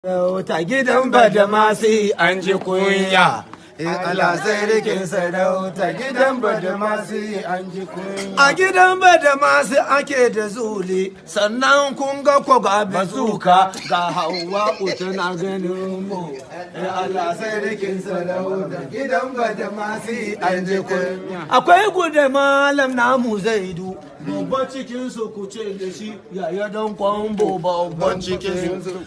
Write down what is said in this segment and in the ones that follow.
Ta gidan Badamasi an ji kunya. Allah sai rikin sarauta gidan Badamasi an ji kunya. A gidan Badamasi ake da zuli, sannan kun ga ko ga bazuka ga Hauwa tana ganin mu. Allah sai rikin sarauta gidan Badamasi an ji kunya. Akwai gude malam namu Zaidu. Babban cikinsu ku ce da shi yaya don kwambo babban cikinsu.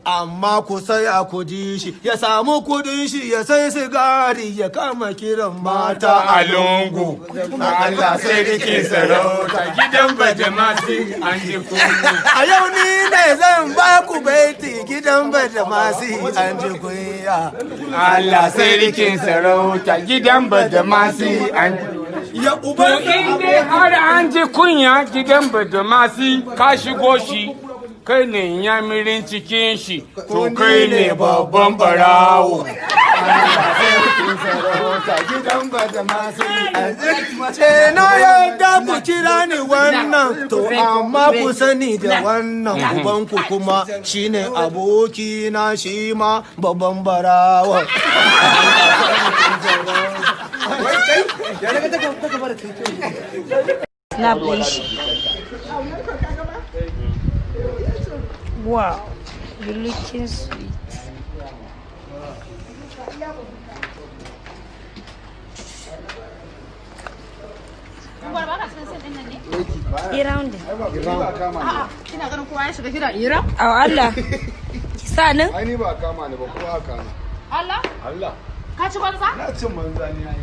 Amma ku saya ku ji shi ya samu kudin shi ya sai sigari ya kama kiran mata a lungu. Allah sai rike sarauta gidan Badamasi an ji kunya. A yau ni ne zan ba ku baiti gidan Badamasi an ji kunya. Allah sai rike sarauta gidan Badamasi an ji kunya. Ya uban inda har an ji kunya gidan Badamasi ka shigo shi kai ne yamirin cikin shi to kai ne babban barawo. Na yadda ku kira ni wannan to amma ku sani da wannan ubanku kuma shine aboki na shi ma babban barawo. Snap shi. Wow, you're looking sweet. Iran din. Kina ganin kowa ya shiga kira Iran? Allah. Ki sa nan? Ai ni ba kama ni ba, kowa haka ne. Allah? Allah. Ka ci banza? Na cin banza ne ai.